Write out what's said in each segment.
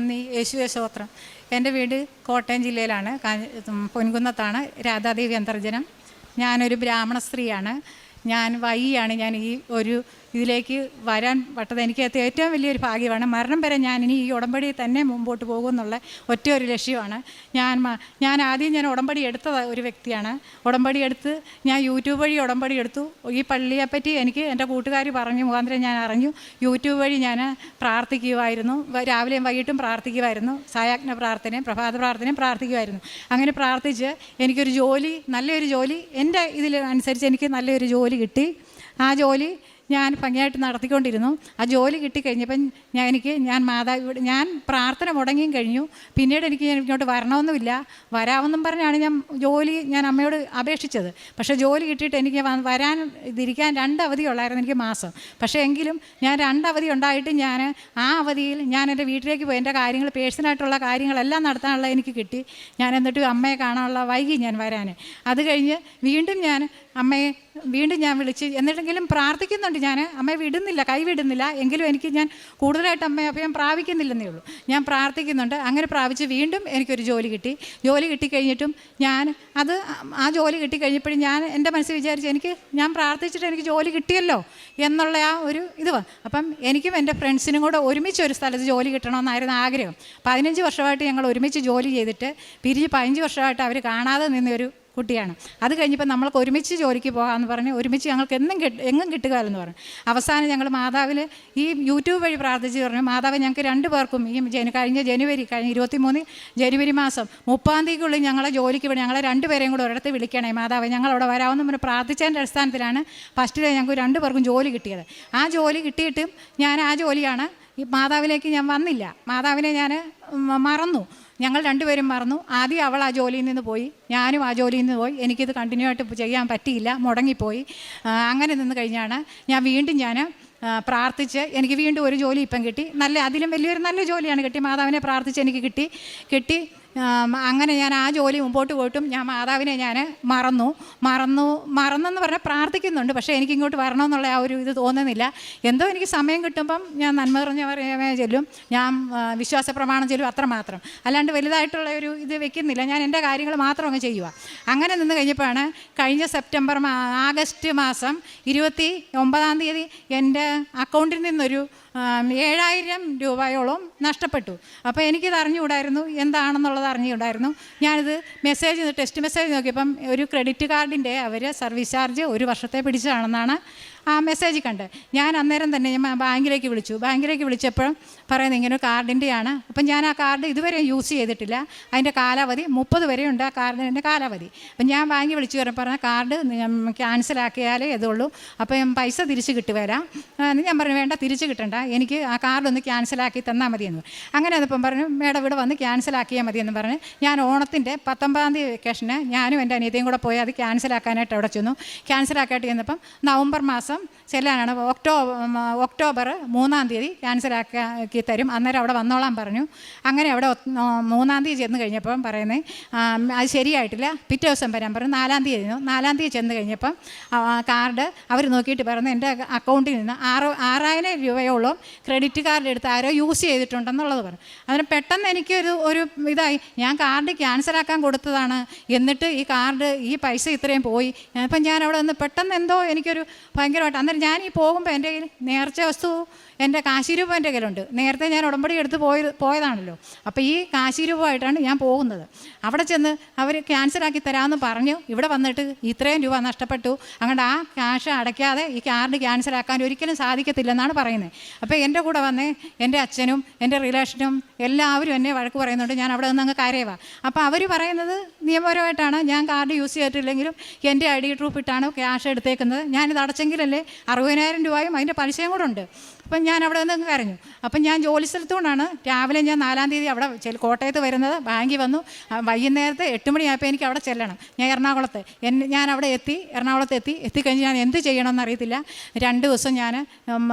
നന്ദി, യേശുവേ സ്തോത്രം. എൻ്റെ വീട് കോട്ടയം ജില്ലയിലാണ്, പൊൻകുന്നത്താണ്. രാധാദേവി അന്തർജനം. ഞാനൊരു ബ്രാഹ്മണ സ്ത്രീയാണ്. ഞാൻ വൈകിയാണ് ഞാൻ ഈ ഒരു ഇതിലേക്ക് വരാൻ പറ്റത്. എനിക്ക് ഏറ്റവും വലിയൊരു ഭാഗ്യമാണ്. മരണം വരെ ഞാൻ ഇനി ഈ ഉടമ്പടി തന്നെ മുമ്പോട്ട് പോകുമെന്നുള്ള ഒറ്റ ഒരു ലക്ഷ്യമാണ്. ഞാൻ ആദ്യം ഉടമ്പടി എടുത്ത ഒരു വ്യക്തിയാണ്. ഉടമ്പടി എടുത്ത് ഞാൻ യൂട്യൂബ് വഴി ഉടമ്പടി എടുത്തു. ഈ പള്ളിയെപ്പറ്റി എനിക്ക് എൻ്റെ കൂട്ടുകാർ പറഞ്ഞു മുഖാന്തരം ഞാൻ അറിഞ്ഞു. യൂട്യൂബ് വഴി ഞാൻ പ്രാർത്ഥിക്കുമായിരുന്നു. രാവിലെയും വൈകിട്ടും പ്രാർത്ഥിക്കുമായിരുന്നു. സായാജ്ഞ പ്രാർത്ഥനയും പ്രഭാത പ്രാർത്ഥനയും പ്രാർത്ഥിക്കുമായിരുന്നു. അങ്ങനെ പ്രാർത്ഥിച്ച് എനിക്കൊരു ജോലി, നല്ലൊരു ജോലി, എൻ്റെ ഇതിൽ അനുസരിച്ച് എനിക്ക് നല്ലൊരു ജോലി കിട്ടി. ആ ജോലി ഞാൻ ഭംഗിയായിട്ട് നടത്തിക്കൊണ്ടിരുന്നു. ആ ജോലി കിട്ടിക്കഴിഞ്ഞപ്പം ഞാൻ പ്രാർത്ഥന മുടങ്ങിയും കഴിഞ്ഞു. പിന്നീട് എനിക്ക് ഇങ്ങോട്ട് വരണമെന്നുമില്ല. വരാമെന്നും പറഞ്ഞാണ് ഞാൻ അമ്മയോട് അപേക്ഷിച്ചത്. പക്ഷേ ജോലി കിട്ടിയിട്ട് എനിക്ക് ഇതിരിക്കാൻ 2 അവധിയുള്ളായിരുന്നു എനിക്ക് മാസം. പക്ഷേ എങ്കിലും ഞാൻ 2 അവധി ഉണ്ടായിട്ട് ആ അവധിയിൽ ഞാൻ എൻ്റെ വീട്ടിലേക്ക് പോയി. എൻ്റെ കാര്യങ്ങൾ, പേഴ്സണലായിട്ടുള്ള കാര്യങ്ങളെല്ലാം നടത്താനുള്ള എനിക്ക് കിട്ടി. ഞാൻ എന്നിട്ട് അമ്മയെ കാണാനുള്ള വൈകി ഞാൻ വരാൻ. അത് കഴിഞ്ഞ് വീണ്ടും അമ്മയെ വിളിച്ച് എന്നിട്ടെങ്കിലും പ്രാർത്ഥിക്കുന്നുണ്ട്. അമ്മയെ വിടുന്നില്ല, കൈവിടുന്നില്ല. എങ്കിലും ഞാൻ കൂടുതലായിട്ട് അമ്മയെ അഭയം പ്രാപിക്കുന്നില്ലെന്നേ ഉള്ളൂ. ഞാൻ പ്രാർത്ഥിക്കുന്നുണ്ട്. അങ്ങനെ പ്രാപിച്ച് വീണ്ടും എനിക്കൊരു ജോലി കിട്ടി. ജോലി കിട്ടിക്കഴിഞ്ഞിട്ടും ആ ജോലി കിട്ടിക്കഴിഞ്ഞപ്പോഴും എൻ്റെ മനസ്സിൽ വിചാരിച്ച് ഞാൻ പ്രാർത്ഥിച്ചിട്ട് എനിക്ക് ജോലി കിട്ടിയല്ലോ എന്നുള്ള ആ ഒരു അപ്പം എനിക്കും എൻ്റെ ഫ്രണ്ട്സിനും കൂടെ ഒരുമിച്ച് ഒരു സ്ഥലത്ത് ജോലി കിട്ടണമെന്നായിരുന്നു ആഗ്രഹം. 15 വർഷമായിട്ട് ഞങ്ങൾ ഒരുമിച്ച് ജോലി ചെയ്തിട്ട് പിരിഞ്ഞ് 15 വർഷമായിട്ട് അവർ കാണാതെ നിന്നൊരു കുട്ടിയാണ്. അത് കഴിഞ്ഞപ്പോൾ നമ്മൾക്ക് ഒരുമിച്ച് ജോലിക്ക് പോകാമെന്ന് പറഞ്ഞ് ഒരുമിച്ച് ഞങ്ങൾക്ക് എങ്ങും കിട്ടുകയെന്ന് പറഞ്ഞു. അവസാനം ഞങ്ങൾ മാതാവിൽ ഈ യൂട്യൂബ് വഴി പ്രാർത്ഥിച്ച് പറഞ്ഞു, മാതാവ് ഞങ്ങൾക്ക് 2 പേർക്കും കഴിഞ്ഞ 23 ജനുവരി മാസം 30-ാം തീയതിക്കുള്ളിൽ ഞങ്ങളെ ജോലിക്ക് വേണ്ടി ഞങ്ങളെ 2 പേരെയും കൂടെ ഒരിടത്ത് വിളിക്കണേ മാതാവ്, ഞങ്ങളവിടെ വരാമെന്ന് പറഞ്ഞ് പ്രാർത്ഥിച്ചതിൻ്റെ അടിസ്ഥാനത്തിലാണ് ഫസ്റ്റ് ഞങ്ങൾക്ക് 2 പേർക്കും ജോലി കിട്ടിയത്. ആ ജോലി കിട്ടിയിട്ടും ആ ജോലിയാണ് ഈ മാതാവിലേക്ക് ഞാൻ വന്നില്ല. മാതാവിനെ ഞാൻ മറന്നു. ഞങ്ങൾ 2 പേരും മറന്നു. ആദ്യം അവൾ ആ ജോലിയിൽ നിന്ന് പോയി, ഞാനും ആ ജോലിയിൽ നിന്ന് പോയി. എനിക്കിത് കണ്ടിന്യൂ ആയിട്ട് ചെയ്യാൻ പറ്റിയില്ല, മുടങ്ങിപ്പോയി. അങ്ങനെ നിന്ന് കഴിഞ്ഞാണ് വീണ്ടും പ്രാർത്ഥിച്ച് എനിക്ക് വീണ്ടും ഒരു ജോലി ഇപ്പം കിട്ടി. അതിലും വലിയൊരു നല്ല ജോലിയാണ് കിട്ടി. മാതാവിനെ പ്രാർത്ഥിച്ച് എനിക്ക് കിട്ടി. അങ്ങനെ ആ ജോലി മുമ്പോട്ട് പോയിട്ടും മാതാവിനെ മറന്നെന്ന് പറഞ്ഞാൽ പ്രാർത്ഥിക്കുന്നുണ്ട്. പക്ഷേ എനിക്കിങ്ങോട്ട് വരണമെന്നുള്ള ആ ഒരു ഇത് തോന്നുന്നില്ല. എന്തോ എനിക്ക് സമയം കിട്ടുമ്പം നന്മ നിറഞ്ഞവരെ ചെല്ലും, വിശ്വാസ പ്രമാണം ചെല്ലും, അത്രമാത്രം. അല്ലാണ്ട് വലുതായിട്ടുള്ള ഒരു ഇത് വെക്കുന്നില്ല. ഞാൻ എൻ്റെ കാര്യങ്ങൾ മാത്രം അങ്ങ് ചെയ്യുക. അങ്ങനെ നിന്ന് കഴിഞ്ഞപ്പോഴാണ് കഴിഞ്ഞ ആഗസ്റ്റ് മാസം 29-ാം തീയതി എൻ്റെ അക്കൗണ്ടിൽ നിന്നൊരു 7,000 രൂപയോളം നഷ്ടപ്പെട്ടു. അപ്പോൾ എനിക്കിത് അറിഞ്ഞുകൂടായിരുന്നു, എന്താണെന്നുള്ളത് അറിഞ്ഞുകൂടായിരുന്നു. ഞാനിത് ടെക്സ്റ്റ് മെസ്സേജ് നോക്കിയപ്പം ഒരു ക്രെഡിറ്റ് കാർഡിൻ്റെ അവർ സർവീസ് ചാർജ് 1 വർഷത്തെ പിടിച്ചതാണെന്നാണ് ആ മെസ്സേജ് കണ്ട്. ഞാൻ അന്നേരം തന്നെ ബാങ്കിലേക്ക് വിളിച്ചപ്പോൾ പറയുന്നത് ഇങ്ങനെ കാർഡിൻ്റെയാണ്. അപ്പം ഞാൻ ആ കാർഡ് ഇതുവരെ യൂസ് ചെയ്തിട്ടില്ല. അതിൻ്റെ കാലാവധി 30 വരെയുണ്ട് ആ കാർഡിൻ്റെ കാലാവധി. അപ്പം ഞാൻ ബാങ്കിൽ വിളിച്ച് പറഞ്ഞ കാർഡ് ക്യാൻസലാക്കിയാലേ ഇതുള്ളൂ, അപ്പം പൈസ തിരിച്ച് കിട്ടുകയില്ല. ഞാൻ പറഞ്ഞു വേണ്ട, തിരിച്ച് കിട്ടണ്ട, എനിക്ക് ആ കാർഡ് ഒന്ന് ക്യാൻസലാക്കി തന്നാൽ മതിയെന്ന്. അങ്ങനെ അതിപ്പം പറഞ്ഞു മേഡം ഇവിടെ വന്ന് ക്യാൻസലാക്കിയാൽ മതിയെന്ന് പറഞ്ഞ് ഞാൻ ഓണത്തിൻ്റെ 19-ാം തീയതി വെക്കേഷന് ഞാനും എൻ്റെ അനിയത്തിയും കൂടെ പോയി അത് ക്യാൻസലാക്കാനായിട്ട് അവിടെ ചെന്നു. ക്യാൻസലാക്കാനായിട്ട് ചെന്നപ്പം നവംബർ മാസം ചെല്ലാനാണ്. ഒക്ടോബർ 3-ാം തീയതി ക്യാൻസലാക്കി തരും, അന്നേരം അവിടെ വന്നോളാൻ പറഞ്ഞു. അങ്ങനെ അവിടെ 3-ാം തീയതി ചെന്ന് കഴിഞ്ഞപ്പം പറയുന്നത് അത് ശരിയായിട്ടില്ല, പിറ്റേ ദിവസം വരാൻ പറഞ്ഞു. 4-ാം തീയതി 4-ാം തീയതി ചെന്ന് കഴിഞ്ഞപ്പം കാർഡ് അവർ നോക്കിയിട്ട് പറഞ്ഞു എൻ്റെ അക്കൗണ്ടിൽ നിന്ന് 6,000 രൂപയോളം ക്രെഡിറ്റ് കാർഡ് എടുത്ത് ആരോ യൂസ് ചെയ്തിട്ടുണ്ടെന്നുള്ളത് പറഞ്ഞു. അതിന് പെട്ടെന്ന് എനിക്കൊരു ഇതായി. ഞാൻ കാർഡ് ക്യാൻസലാക്കാൻ കൊടുത്തതാണ്, എന്നിട്ട് ഈ പൈസ ഇത്രയും പോയി. അപ്പം ഞാൻ അവിടെ നിന്ന് പെട്ടെന്ന് എന്തോ എനിക്കൊരു ഭയങ്കരമായിട്ട് അന്നേരം ഞാൻ പോകുമ്പോൾ എൻ്റെ കയ്യിൽ നേർച്ച വസ്തു, എൻ്റെ കാശിരൂപം എൻ്റെ കയ്യിലുണ്ട്. നേരത്തെ ഞാൻ ഉടമ്പടി എടുത്ത് പോയതാണല്ലോ. അപ്പോൾ ഈ കാശിരൂപമായിട്ടാണ് ഞാൻ പോകുന്നത്. അവിടെ ചെന്ന് അവർ ക്യാൻസലാക്കി തരാമെന്ന് പറഞ്ഞു. ഇവിടെ വന്നിട്ട് ഇത്രയും രൂപ നഷ്ടപ്പെട്ടു, അങ്ങോട്ട് ആ ക്യാഷ് അടയ്ക്കാതെ ഈ കാർഡ് ക്യാൻസലാക്കാൻ ഒരിക്കലും സാധിക്കത്തില്ലെന്നാണ് പറയുന്നത്. അപ്പോൾ എൻ്റെ കൂടെ വന്ന് എൻ്റെ അച്ഛനും എൻ്റെ റിലേഷനും എല്ലാവരും എന്നെ വഴക്ക് പറയുന്നുണ്ട്. ഞാൻ അവിടെ നിന്ന് അങ്ങ് കരയുക. അപ്പോൾ അവർ പറയുന്നത് നിയമപരമായിട്ടാണ്, ഞാൻ കാർഡ് യൂസ് ചെയ്തിട്ടില്ലെങ്കിലും എൻ്റെ ID പ്രൂഫ് ഇട്ടാണ് ക്യാഷ് എടുത്തേക്കുന്നത്. ഞാനിത് അടച്ചെങ്കിലല്ലേ 60,000 രൂപയും അതിൻ്റെ പലിശയും കൂടെ ഉണ്ട്. അപ്പം ഞാൻ അവിടെ നിന്ന് കരഞ്ഞു. അപ്പം ഞാൻ ജോലി സ്ഥലത്തുകൊണ്ടാണ് രാവിലെ ഞാൻ 4-ാം തീയതി അവിടെ കോട്ടയത്ത് വരുന്നത്. ബാങ്കിൽ വന്നു. വൈകുന്നേരത്തെ 8 മണിയായപ്പോൾ എനിക്ക് അവിടെ ചെല്ലണം. ഞാൻ ഞാൻ അവിടെ എറണാകുളത്ത് എത്തിക്കഴിഞ്ഞ് ഞാൻ എന്ത് ചെയ്യണമെന്ന് അറിയത്തില്ല. 2 ദിവസം ഞാൻ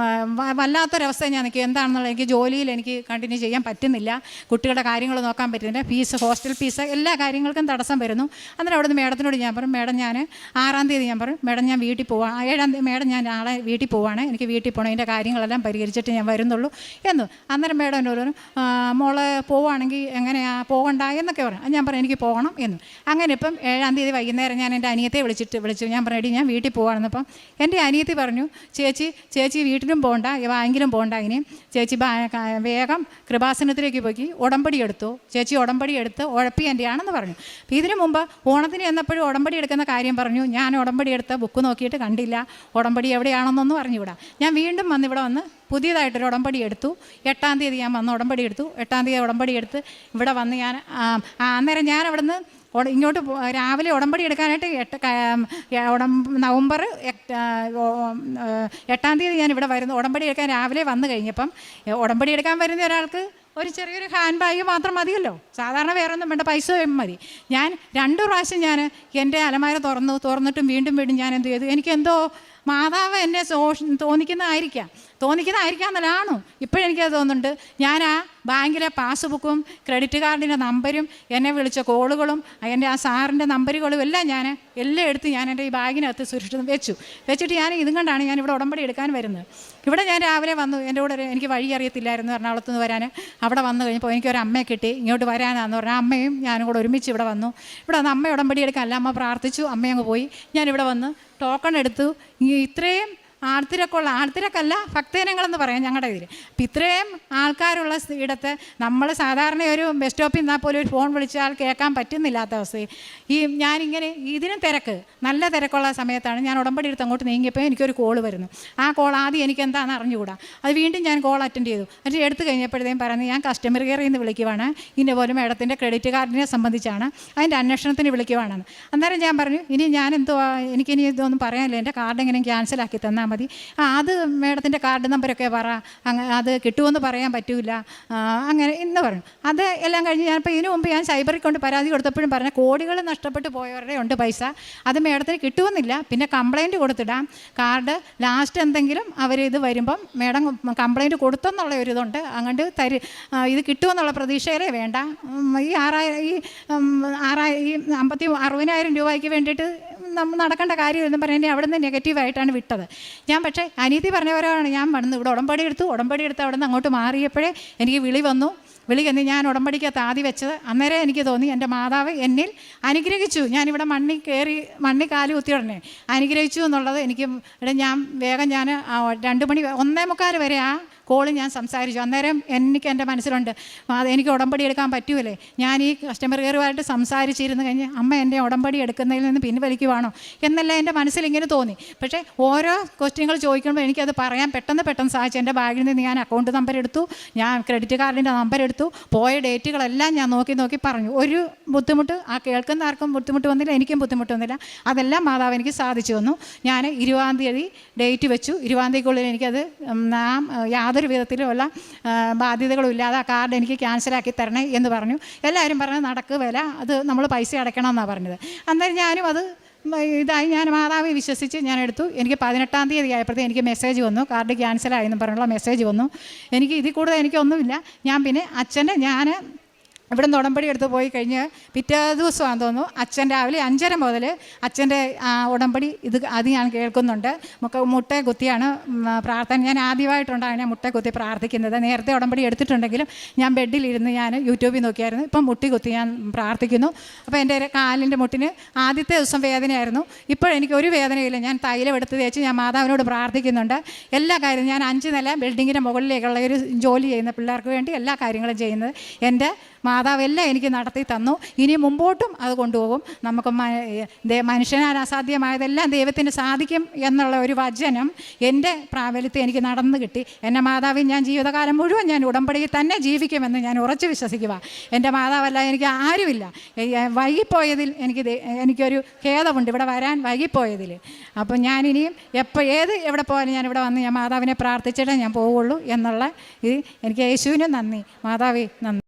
വല്ലാത്തൊരവസ്ഥ ഞാൻ നിൽക്കും. എന്താണെന്നുള്ളത് എനിക്ക് ജോലിയിൽ എനിക്ക് കണ്ടിന്യൂ ചെയ്യാൻ പറ്റുന്നില്ല. കുട്ടികളുടെ കാര്യങ്ങൾ നോക്കാൻ പറ്റുന്നില്ല. ഫീസ്, ഹോസ്റ്റൽ ഫീസ്, എല്ലാ കാര്യങ്ങൾക്കും തടസ്സം വരുന്നു. അന്നേരം അവിടെ നിന്ന് മേഡത്തിനോട് ഞാൻ പറഞ്ഞു, മേഡം ഞാൻ 6-ാം തീയതി ഞാൻ പറഞ്ഞു, മേഡം ഞാൻ വീട്ടിൽ പോവാം. 7-ാം തീയതി മേഡം ഞാൻ നാളെ വീട്ടിൽ പോവാണ്, എനിക്ക് വീട്ടിൽ പോകണം, ഇതിൻ്റെ കാര്യങ്ങളെല്ലാം പരിഹരിച്ചിട്ട് ഞാൻ വരുന്നുള്ളൂ എന്ന്. അന്നേരം മേഡം എന്നോട് പറഞ്ഞു, മോള് പോവുകയാണെങ്കിൽ എങ്ങനെയാ പോകണ്ട എന്നൊക്കെ പറഞ്ഞു. ഞാൻ പറഞ്ഞു എനിക്ക് പോകണം എന്ന്. അങ്ങനെ ഇപ്പം 7-ാം തീയതി വൈകുന്നേരം ഞാൻ എൻ്റെ അനിയത്തെ വിളിച്ചു. ഞാൻ പറഞ്ഞു, ഞാൻ വീട്ടിൽ പോകാണെന്നപ്പം എൻ്റെ അനിയത്തി പറഞ്ഞു, ചേച്ചി വീട്ടിലും പോകണ്ട, ബാങ്കിലും പോകണ്ട, ഇനിയും ചേച്ചി വേഗം കൃപാസനത്തിലേക്ക് പോയി ഉടമ്പടി എടുത്തു. ചേച്ചി ഉടമ്പടി എടുത്ത് ഉഴപ്പി എൻ്റെ ആണെന്ന് പറഞ്ഞു. അപ്പോൾ ഇതിനു മുമ്പ് ഓണത്തിന് ചെന്നപ്പോഴും ഉടമ്പടി എടുക്കുന്ന കാര്യം പറഞ്ഞു. ഞാൻ ഉടമ്പടി എടുത്ത ബുക്ക് നോക്കിയിട്ട് കണ്ടില്ല, ഉടമ്പടി എവിടെയാണെന്നൊന്നും പറഞ്ഞുകൂടാ. ഞാൻ വീണ്ടും ഇവിടെ വന്ന് പുതിയതായിട്ടൊരു ഉടമ്പടി എടുത്തു. 8-ാം തീയതി ഞാൻ വന്ന് ഉടമ്പടി എടുത്തു. 8-ാം തീയതി ഉടമ്പടി എടുത്ത് ഇവിടെ വന്ന് ഞാൻ അന്നേരം ഞാൻ അവിടെ നിന്ന് ഇങ്ങോട്ട് രാവിലെ ഉടമ്പടി എടുക്കാനായിട്ട് നവംബർ 8-ാം തീയതി ഞാൻ ഇവിടെ വരുന്നു. ഉടമ്പടി എടുക്കാൻ രാവിലെ വന്നു കഴിഞ്ഞപ്പം ഉടമ്പടി എടുക്കാൻ വരുന്ന ഒരാൾക്ക് ഒരു ചെറിയൊരു ഹാൻഡ് ബാഗ് മാത്രം മതിയല്ലോ, സാധാരണ വേറെ ഒന്നും വേണ്ട, പൈസ മതി. ഞാൻ 2 പ്രാവശ്യം ഞാൻ എൻ്റെ അലമാര തുറന്നിട്ടും വീണ്ടും ഞാൻ എന്ത് ചെയ്തു, എനിക്കെന്തോ മാതാവ് എന്നെ തോന്നിക്കുന്നതായിരിക്കാം എന്നല്ലാണോ ഇപ്പോഴെനിക്കത് തോന്നുന്നുണ്ട്. ഞാൻ ആ ബാങ്കിലെ പാസ്ബുക്കും ക്രെഡിറ്റ് കാർഡിൻ്റെ നമ്പരും എന്നെ വിളിച്ച കോളുകളും എൻ്റെ ആ സാറിൻ്റെ നമ്പറുകളും എല്ലാം എടുത്ത് ഞാൻ എൻ്റെ ഈ ബാഗിനകത്ത് സുരക്ഷിതം വെച്ചിട്ട് ഞാൻ ഇതും കണ്ടാണ് ഞാൻ ഇവിടെ ഉടമ്പടി എടുക്കാൻ വരുന്നത്. ഇവിടെ ഞാൻ രാവിലെ വന്നു, എൻ്റെ കൂടെ എനിക്ക് വഴി അറിയത്തില്ലായിരുന്നു എറണാകുളത്ത് നിന്ന് വരാൻ. അവിടെ വന്നു കഴിഞ്ഞപ്പോൾ എനിക്കൊരു അമ്മയെ കിട്ടി, ഇങ്ങോട്ട് വരാനാന്ന് പറഞ്ഞാൽ അമ്മയും ഞാനും കൂടെ ഒരുമിച്ച് ഇവിടെ വന്നു. ഇവിടെ വന്ന് അമ്മ ഉടമ്പടി എടുക്കാൻ അമ്മ പ്രാർത്ഥിച്ചു, അമ്മയങ്ങ് പോയി. ഞാനിവിടെ വന്ന് ടോക്കൺ എടുത്തു. ഇത്രയും ആൾത്തിരക്കല്ല, ഭക്തജനങ്ങളെന്ന് പറയാം ഞങ്ങളുടെ ഇതിൽ. അപ്പം ഇത്രയും ആൾക്കാരുള്ള ഇടത്ത് നമ്മൾ സാധാരണ ഒരു ബസ് സ്റ്റോപ്പിൽ നിന്നാൽ പോലും ഒരു ഫോൺ വിളിച്ചാൽ കേൾക്കാൻ പറ്റുന്നില്ലാത്ത അവസ്ഥയിൽ ഞാനിങ്ങനെ ഇതിനും നല്ല തിരക്കുള്ള സമയത്താണ് ഞാൻ ഉടമ്പടി എടുത്ത് അങ്ങോട്ട് നീങ്ങിയപ്പോൾ എനിക്കൊരു കോൾ വരുന്നു. ആ കോൾ ആദ്യം എനിക്ക് എന്താണെന്ന് അറിഞ്ഞുകൂടാ. അത് വീണ്ടും ഞാൻ കോൾ അറ്റൻഡ് ചെയ്തു. എന്നിട്ട് എടുത്തു കഴിഞ്ഞപ്പോഴത്തേക്കും പറഞ്ഞു, ഞാൻ കസ്റ്റമർ കെയറിൽ നിന്ന് വിളിക്കുവാണ്, ഇന്ന പോലെ മേഡത്തിൻ്റെ ക്രെഡിറ്റ് കാർഡിനെ സംബന്ധിച്ചാണ്, അതിൻ്റെ അന്വേഷണത്തിന് വിളിക്കുവാണെന്ന്. അന്നേരം ഞാൻ പറഞ്ഞു, ഇനി ഞാൻ എനിക്കിനി ഇതൊന്നും പറയാനില്ല, എൻ്റെ കാർഡ് എങ്ങനെയും ക്യാൻസലാക്കി തന്നാൽ മതി. അത് മേഡത്തിൻ്റെ കാർഡ് നമ്പരൊക്കെ പറ, അത് കിട്ടുമെന്ന് പറയാൻ പറ്റില്ല അങ്ങനെ എന്ന് പറഞ്ഞു. അത് എല്ലാം കഴിഞ്ഞ് ഞാനിപ്പോൾ ഇതിനു മുമ്പ് ഞാൻ സൈബറിൽ കൊണ്ട് പരാതി കൊടുത്തപ്പോഴും പറഞ്ഞ കോടികൾ നഷ്ടപ്പെട്ടു പോയവരുടെ ഉണ്ട് പൈസ, അത് മേഡത്തിന് കിട്ടുമെന്നില്ല, പിന്നെ കംപ്ലയിൻറ്റ് കൊടുത്തിടാം, കാർഡ് ലാസ്റ്റ് എന്തെങ്കിലും ഇത് വരുമ്പം മേഡം കംപ്ലയിൻറ്റ് കൊടുത്തെന്നുള്ള ഒരു ഇതുണ്ട്, അങ്ങോട്ട് ഇത് കിട്ടുമെന്നുള്ള പ്രതീക്ഷയിലേ വേണ്ട. ഈ 60,000 രൂപയ്ക്ക് വേണ്ടിയിട്ട് നമ്മൾ നടക്കേണ്ട കാര്യമെന്ന് പറഞ്ഞാൽ അവിടെ നിന്ന് നെഗറ്റീവായിട്ടാണ് വിട്ടത്. ഞാൻ പക്ഷേ അനീതി പറഞ്ഞവരാണ്. ഞാൻ വന്ന് ഇവിടെ ഉടമ്പടി എടുത്ത് അവിടെ നിന്ന് അങ്ങോട്ട് മാറിയപ്പോഴേ എനിക്ക് വിളി വന്നു. ഞാൻ ഉടമ്പടിക്കകത്ത് ആദ്യം വെച്ചത്. അന്നേരം എനിക്ക് തോന്നി എൻ്റെ മാതാവ് എന്നിൽ അനുഗ്രഹിച്ചു. ഞാനിവിടെ മണ്ണി കാല് കുത്തി ഉടനെ അനുഗ്രഹിച്ചു എന്നുള്ളത് എനിക്ക് ഞാൻ വേഗം 2 മണി 1:45 വരെ ആ കോള് ഞാൻ സംസാരിച്ചു. അന്നേരം എനിക്ക് എൻ്റെ മനസ്സിലുണ്ട്, എനിക്ക് ഉടമ്പടി എടുക്കാൻ പറ്റുമല്ലേ, ഞാൻ ഈ കസ്റ്റമർ കെയറുമായിട്ട് സംസാരിച്ചിരുന്നു കഴിഞ്ഞ് അമ്മ എൻ്റെ ഉടമ്പടി എടുക്കുന്നതിൽ നിന്ന് പിൻവലിക്കുവാണോ എന്നെല്ലാം എൻ്റെ മനസ്സിൽ ഇങ്ങനെ തോന്നി. പക്ഷേ ഓരോ ക്വസ്റ്റ്യനുകൾ ചോദിക്കുമ്പോൾ എനിക്കത് പറയാൻ പെട്ടെന്ന് സാധിച്ചു. എൻ്റെ ബാഗിൽ നിന്ന് ഞാൻ അക്കൗണ്ട് നമ്പർ എടുത്തു, ഞാൻ ക്രെഡിറ്റ് കാർഡിൻ്റെ നമ്പർ എടുത്തു, പോയ ഡേറ്റുകളെല്ലാം ഞാൻ നോക്കി പറഞ്ഞു. ഒരു ബുദ്ധിമുട്ട് ആ കേൾക്കുന്ന ആർക്കും ബുദ്ധിമുട്ട് വന്നില്ല, എനിക്കും ബുദ്ധിമുട്ട് വന്നില്ല. അതെല്ലാം മാതാവ് എനിക്ക് സാധിച്ചു വന്നു. ഞാൻ 20-ാം തീയതി ഡേറ്റ് വെച്ചു. 20-ാം തീയതിക്കുള്ളിൽ എനിക്കത് യാതൊരു വിധത്തിലുമുള്ള ബാധ്യതകളും ഇല്ലാതെ ആ കാർഡ് എനിക്ക് ക്യാൻസലാക്കി തരണേ എന്ന് പറഞ്ഞു. എല്ലാവരും പറഞ്ഞു നടക്കുകയില്ല, അത് നമ്മൾ പൈസ അടയ്ക്കണം എന്നാണ് പറഞ്ഞത്. അന്നേരം ഞാനും അത് ഞാൻ മാതാവെ വിശ്വസിച്ച് ഞാൻ എടുത്തു. എനിക്ക് 18-ാം തീയതി ആയപ്പോഴത്തേക്ക് എനിക്ക് മെസ്സേജ് വന്നു, കാർഡ് ക്യാൻസലായെന്ന് പറഞ്ഞുള്ള മെസ്സേജ് വന്നു. എനിക്ക് ഇതിൽ കൂടുതൽ എനിക്കൊന്നുമില്ല. ഞാൻ പിന്നെ ഞാൻ ഇവിടെ നിന്ന് ഉടമ്പടി എടുത്ത് പോയി കഴിഞ്ഞ് പിറ്റേ ദിവസമാണെന്ന് തോന്നുന്നു, അച്ഛൻ രാവിലെ 5:30 മുതൽ അച്ഛൻ്റെ ഉടമ്പടി അത് ഞാൻ കേൾക്കുന്നുണ്ട്. മുട്ട കുത്തിയാണ് പ്രാർത്ഥന. ഞാൻ ആദ്യമായിട്ടുണ്ടാണ് ഞാൻ മുട്ട കുത്തി പ്രാർത്ഥിക്കുന്നത്. നേരത്തെ ഉടമ്പടി എടുത്തിട്ടുണ്ടെങ്കിലും ഞാൻ ബെഡിലിരുന്ന് ഞാൻ യൂട്യൂബിൽ നോക്കിയായിരുന്നു. ഇപ്പം മുട്ടി കുത്തി ഞാൻ പ്രാർത്ഥിക്കുന്നു. അപ്പോൾ എൻ്റെ കാലിൻ്റെ മുട്ടിന് ആദ്യത്തെ ദിവസം വേദനയായിരുന്നു. ഇപ്പോഴെനിക്ക് ഒരു വേദനയില്ല. ഞാൻ തൈലം എടുത്ത് തേച്ച് ഞാൻ മാതാവിനോട് പ്രാർത്ഥിക്കുന്നുണ്ട്. എല്ലാ കാര്യവും ഞാൻ 5 നില ബിൽഡിങ്ങിൻ്റെ മുകളിലേക്കുള്ള ഒരു ജോലി ചെയ്യുന്ന പിള്ളേർക്ക് വേണ്ടി എല്ലാ കാര്യങ്ങളും ചെയ്യുന്നത് എൻ്റെ മാതാവെല്ലാം എനിക്ക് നടത്തി തന്നു. ഇനി മുമ്പോട്ടും അത് കൊണ്ടുപോകും. നമുക്ക് മനുഷ്യനാൽ അസാധ്യമായതെല്ലാം ദൈവത്തിന് സാധിക്കും എന്നുള്ള ഒരു വചനം എൻ്റെ പ്രാബല്യത്തിൽ എനിക്ക് നടന്നു കിട്ടി. എൻ്റെ മാതാവിൽ ഞാൻ ജീവിതകാലം മുഴുവൻ ഞാൻ ഉടമ്പടിയിൽ തന്നെ ജീവിക്കുമെന്ന് ഞാൻ ഉറച്ചു വിശ്വസിക്കുക. എൻ്റെ മാതാവല്ല എനിക്ക് ആരുമില്ല. വൈകിപ്പോയതിൽ എനിക്കൊരു ഖേദമുണ്ട്, ഇവിടെ വരാൻ വൈകിപ്പോയതിൽ. അപ്പം ഞാനിനിയും എവിടെ പോയാലും ഞാൻ ഇവിടെ വന്ന് ഞാൻ മാതാവിനെ പ്രാർത്ഥിച്ചിട്ടേ ഞാൻ പോവുള്ളൂ എന്നുള്ള എനിക്ക് യേശുവിനും നന്ദി, മാതാവേ നന്ദി.